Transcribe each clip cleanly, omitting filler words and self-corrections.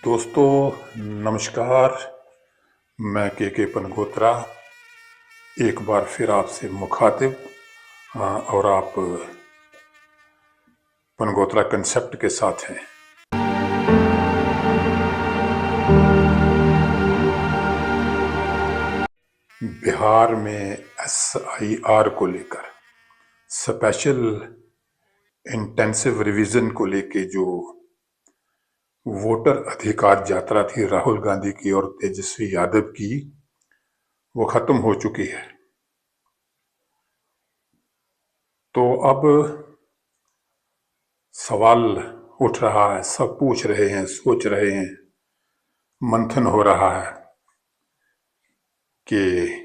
दोस्तों नमस्कार। मैं के पनगोत्रा एक बार फिर आपसे मुखातिब और आप पनगोत्रा कंसेप्ट के साथ हैं। बिहार में SIR को लेकर स्पेशल इंटेंसिव रिवीजन को लेके जो वोटर अधिकार यात्रा थी राहुल गांधी की और तेजस्वी यादव की, वो खत्म हो चुकी है। तो अब सवाल उठ रहा है, सब पूछ रहे हैं, सोच रहे हैं, मंथन हो रहा है कि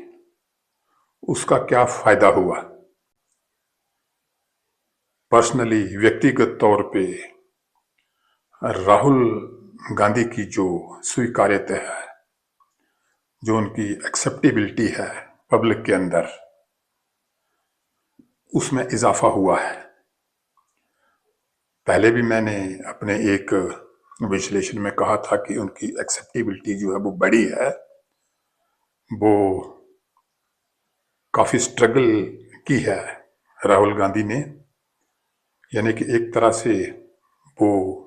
उसका क्या फायदा हुआ। पर्सनली, व्यक्तिगत तौर पे राहुल गांधी की जो स्वीकार्यता है, जो उनकी एक्सेप्टेबिलिटी है पब्लिक के अंदर, उसमें इजाफा हुआ है। पहले भी मैंने अपने एक विश्लेषण में कहा था कि उनकी एक्सेप्टेबिलिटी जो है वो बड़ी है। वो काफी स्ट्रगल की है राहुल गांधी ने, यानी कि एक तरह से वो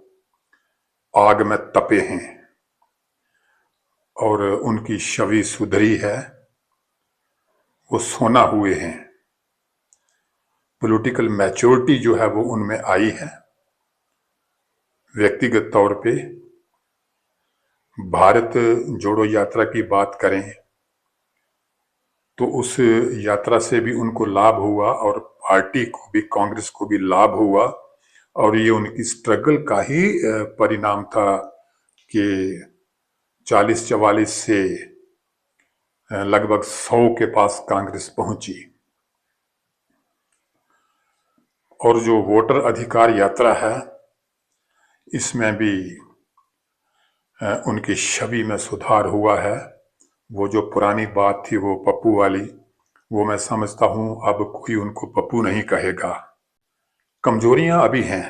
आग में तपे हैं और उनकी छवि सुधरी है, वो सोना हुए हैं। पॉलिटिकल मैच्योरिटी जो है वो उनमें आई है। व्यक्तिगत तौर पे भारत जोड़ो यात्रा की बात करें तो उस यात्रा से भी उनको लाभ हुआ और पार्टी को भी, कांग्रेस को भी लाभ हुआ, और ये उनकी स्ट्रगल का ही परिणाम था कि 40-44 से लगभग 100 के पास कांग्रेस पहुंची। और जो वोटर अधिकार यात्रा है, इसमें भी उनकी छवि में सुधार हुआ है। वो जो पुरानी बात थी वो पप्पू वाली, वो मैं समझता हूं अब कोई उनको पप्पू नहीं कहेगा। कमजोरियां अभी हैं।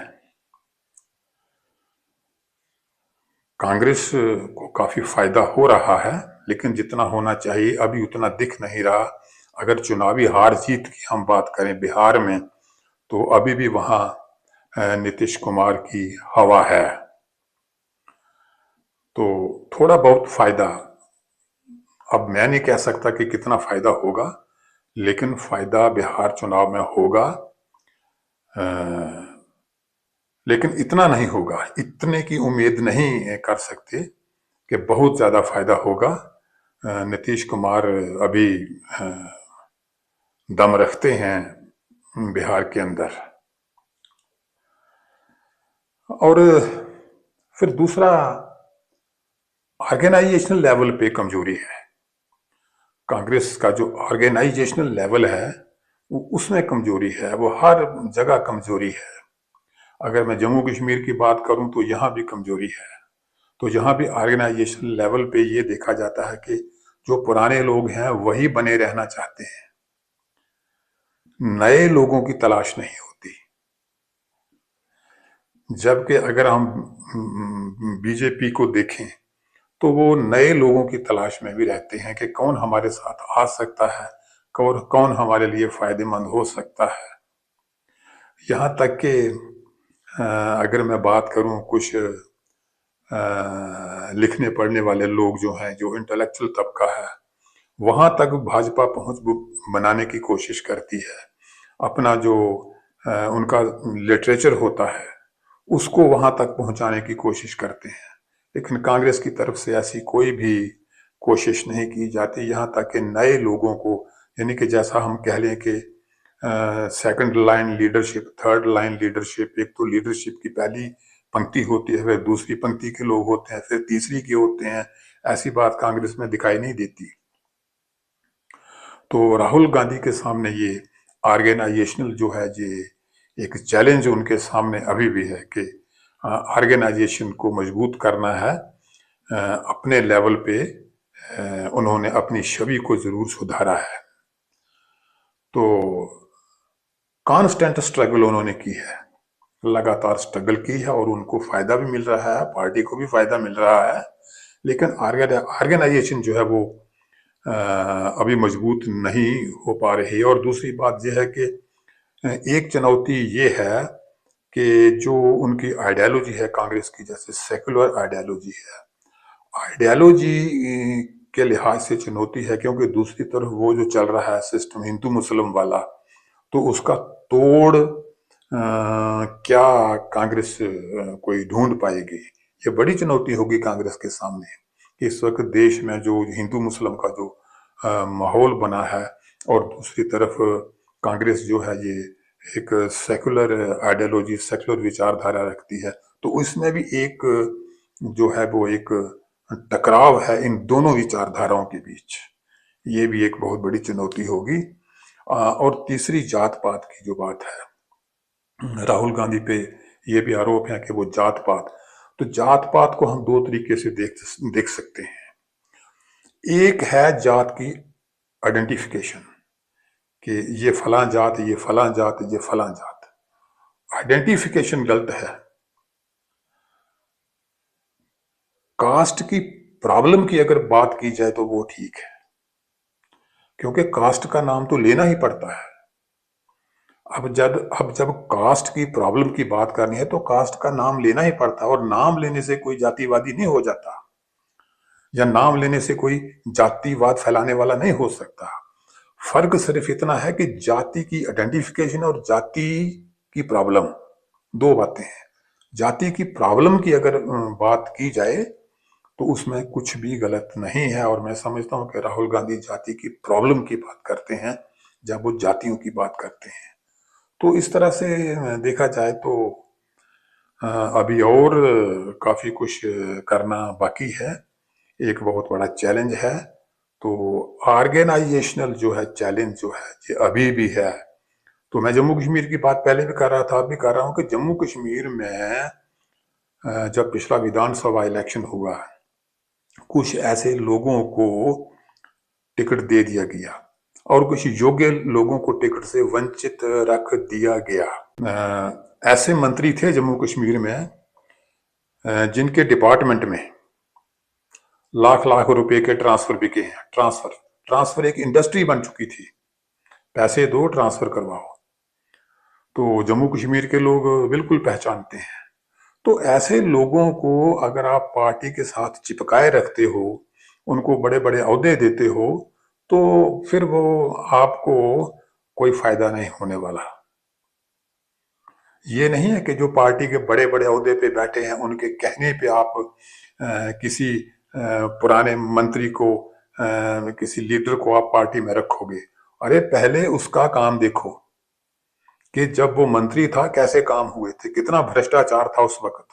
कांग्रेस को काफी फायदा हो रहा है, लेकिन जितना होना चाहिए अभी उतना दिख नहीं रहा। अगर चुनावी हार जीत की हम बात करें बिहार में, तो अभी भी वहां नीतीश कुमार की हवा है। तो थोड़ा बहुत फायदा, अब मैं नहीं कह सकता कि कितना फायदा होगा, लेकिन फायदा बिहार चुनाव में होगा। लेकिन इतना नहीं होगा, इतने की उम्मीद नहीं कर सकते कि बहुत ज्यादा फायदा होगा। नीतीश कुमार अभी दम रखते हैं बिहार के अंदर। और फिर दूसरा, ऑर्गेनाइजेशनल लेवल पे कमजोरी है। कांग्रेस का जो ऑर्गेनाइजेशनल लेवल है उसमें कमजोरी है, वो हर जगह कमजोरी है। अगर मैं जम्मू कश्मीर की बात करूं तो यहां भी कमजोरी है। तो यहां भी ऑर्गेनाइजेशनल लेवल पे ये देखा जाता है कि जो पुराने लोग हैं वही बने रहना चाहते हैं, नए लोगों की तलाश नहीं होती। जबकि अगर हम बीजेपी को देखें तो वो नए लोगों की तलाश में भी रहते हैं कि कौन हमारे साथ आ सकता है, कौन कौन हमारे लिए फायदेमंद हो सकता है। यहाँ तक कि अगर मैं बात करूं, कुछ लिखने पढ़ने वाले लोग जो हैं, जो इंटेलेक्चुअल तबका है, वहां तक भाजपा पहुंच बनाने की कोशिश करती है। अपना जो उनका लिटरेचर होता है उसको वहां तक पहुंचाने की कोशिश करते हैं, लेकिन कांग्रेस की तरफ से ऐसी कोई भी कोशिश नहीं की जाती। यहाँ तक कि नए लोगों को, यानी कि जैसा हम कह लें कि second line leadership, third line leadership, एक तो लीडरशिप की पहली पंक्ति होती है, फिर दूसरी पंक्ति के लोग होते हैं, फिर तीसरी के होते हैं, ऐसी बात कांग्रेस में दिखाई नहीं देती। तो राहुल गांधी के सामने ये ऑर्गेनाइजेशनल जो है, ये एक चैलेंज उनके सामने अभी भी है कि ऑर्गेनाइजेशन को मजबूत करना है अपने लेवल पे, उन्होंने अपनी छवि को जरूर सुधारा है। तो कांस्टेंट स्ट्रगल उन्होंने की है, लगातार स्ट्रगल की है और उनको फायदा भी मिल रहा है, पार्टी को भी फायदा मिल रहा है। लेकिन ऑर्गेनाइजेशन जो है वो अभी मजबूत नहीं हो पा रही है। और दूसरी बात यह है कि एक चुनौती ये है कि जो उनकी आइडियोलॉजी है कांग्रेस की, जैसे सेकुलर आइडियोलॉजी है, आइडियोलॉजी के लिहाज से चुनौती है, क्योंकि दूसरी तरफ वो जो चल रहा है सिस्टम हिंदू मुस्लिम वाला, तो उसका तोड़ क्या कांग्रेस कोई ढूंढ पाएगी। ये बड़ी चुनौती होगी कांग्रेस के सामने कि इस वक्त देश में जो हिंदू मुस्लिम का जो माहौल बना है, और दूसरी तरफ कांग्रेस जो है ये एक सेकुलर आइडियोलॉजी, सेकुलर विचारधारा रखती है, तो उसमें भी एक जो है वो एक टकराव है इन दोनों विचारधाराओं के बीच। ये भी एक बहुत बड़ी चुनौती होगी। और तीसरी जात पात की जो बात है, राहुल गांधी पे ये भी आरोप है कि वो जात पात, तो जात पात को हम दो तरीके से देख सकते हैं। एक है जात की आइडेंटिफिकेशन कि ये फलां जात, ये फलां जात, ये फलां जात। आइडेंटिफिकेशन गलत है। कास्ट की प्रॉब्लम की अगर बात की जाए तो वो ठीक है, क्योंकि कास्ट का नाम तो लेना ही पड़ता है। अब जब कास्ट की प्रॉब्लम की बात करनी है तो कास्ट का नाम लेना ही पड़ता है, और नाम लेने से कोई जातिवादी नहीं हो जाता, या नाम लेने से कोई जातिवाद फैलाने वाला नहीं हो सकता। फर्क सिर्फ इतना है कि जाति की आइडेंटिफिकेशन और जाति की प्रॉब्लम, दो बातें हैं। जाति की प्रॉब्लम की अगर बात की जाए तो उसमें कुछ भी गलत नहीं है, और मैं समझता हूं कि राहुल गांधी जाति की प्रॉब्लम की बात करते हैं जब वो जातियों की बात करते हैं। तो इस तरह से देखा जाए तो अभी और काफी कुछ करना बाकी है। एक बहुत बड़ा चैलेंज है। तो ऑर्गेनाइजेशनल जो है चैलेंज जो है ये अभी भी है। तो मैं जम्मू कश्मीर की बात पहले भी कर रहा था, अब भी कर रहा हूँ कि जम्मू कश्मीर में जब पिछला विधानसभा इलेक्शन हुआ, कुछ ऐसे लोगों को टिकट दे दिया गया और कुछ योग्य लोगों को टिकट से वंचित रख दिया गया। ऐसे मंत्री थे जम्मू कश्मीर में जिनके डिपार्टमेंट में लाख लाख रुपए के ट्रांसफर बिके हैं। ट्रांसफर ट्रांसफर एक इंडस्ट्री बन चुकी थी, पैसे दो ट्रांसफर करवाओ। तो जम्मू कश्मीर के लोग बिल्कुल पहचानते हैं। तो ऐसे लोगों को अगर आप पार्टी के साथ चिपकाए रखते हो, उनको बड़े बड़े ओहदे देते हो, तो फिर वो आपको कोई फायदा नहीं होने वाला। ये नहीं है कि जो पार्टी के बड़े बड़े ओहदे पे बैठे हैं उनके कहने पे आप किसी पुराने मंत्री को, किसी लीडर को आप पार्टी में रखोगे। अरे पहले उसका काम देखो कि जब वो मंत्री था कैसे काम हुए थे, कितना भ्रष्टाचार था उस वक्त।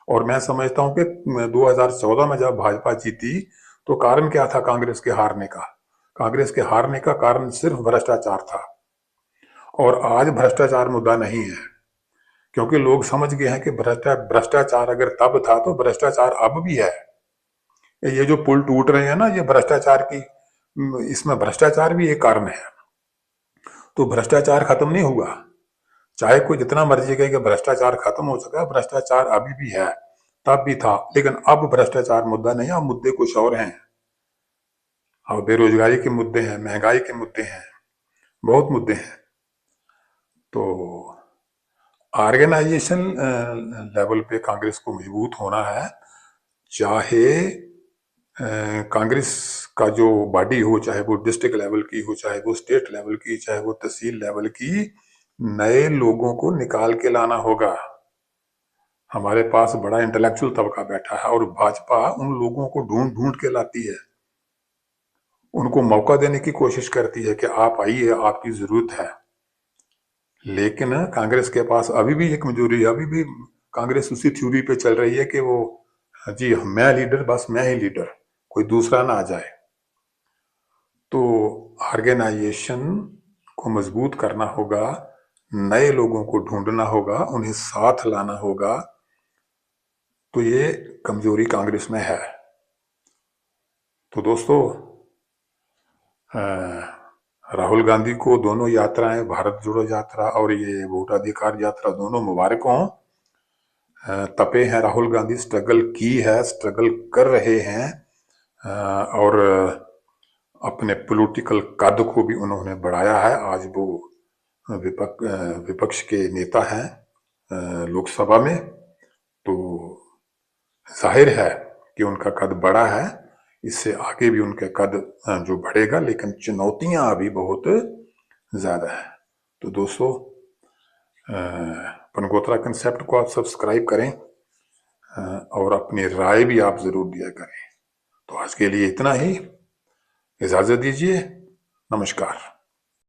और मैं समझता हूं कि 2014 में जब भाजपा जीती तो कारण क्या था कांग्रेस के हारने का? कांग्रेस के हारने का कारण सिर्फ भ्रष्टाचार था। और आज भ्रष्टाचार मुद्दा नहीं है, क्योंकि लोग समझ गए हैं कि भ्रष्टाचार अगर तब था तो भ्रष्टाचार अब भी है। ये जो पुल टूट रहे हैं ना, ये भ्रष्टाचार की, इसमें भ्रष्टाचार भी एक कारण है। तो भ्रष्टाचार खत्म नहीं हुआ, चाहे कोई जितना मर्जी कहे कि भ्रष्टाचार खत्म हो चुका है, भ्रष्टाचार अभी भी है, तब भी था। लेकिन अब भ्रष्टाचार मुद्दा नहीं है, अब मुद्दे कुछ और हैं। अब बेरोजगारी के मुद्दे हैं, महंगाई के मुद्दे हैं, बहुत मुद्दे हैं। तो ऑर्गेनाइजेशन लेवल पे कांग्रेस को मजबूत होना है, चाहे कांग्रेस का जो बॉडी हो, चाहे वो डिस्ट्रिक्ट लेवल की हो, चाहे वो स्टेट लेवल की, चाहे वो तहसील लेवल की, नए लोगों को निकाल के लाना होगा। हमारे पास बड़ा इंटेलेक्चुअल तबका बैठा है और भाजपा उन लोगों को ढूंढ ढूंढ के लाती है, उनको मौका देने की कोशिश करती है कि आप आइए, आपकी जरूरत है। लेकिन कांग्रेस के पास अभी भी एक कमजोरी है, अभी भी कांग्रेस उसी थ्योरी पे चल रही है कि वो जी मैं लीडर, बस मैं ही लीडर, कोई दूसरा ना आ जाए। तो ऑर्गेनाइजेशन को मजबूत करना होगा, नए लोगों को ढूंढना होगा, उन्हें साथ लाना होगा। तो ये कमजोरी कांग्रेस में है। तो दोस्तों, अ, राहुल गांधी को दोनों यात्राएं, भारत जोड़ो यात्रा और ये वोटाधिकार यात्रा, दोनों मुबारक हों। तपे हैं राहुल गांधी, स्ट्रगल की है, स्ट्रगल कर रहे हैं, और अपने पॉलिटिकल कद को भी उन्होंने बढ़ाया है। आज वो विपक्ष के नेता हैं लोकसभा में। तो जाहिर है कि उनका कद बड़ा है, इससे आगे भी उनका कद जो बढ़ेगा, लेकिन चुनौतियां अभी बहुत ज्यादा है। तो दोस्तों, पनगोत्रा कंसेप्ट को आप सब्सक्राइब करें, और अपनी राय भी आप जरूर दिया करें। तो आज के लिए इतना ही, इजाजत दीजिए, नमस्कार।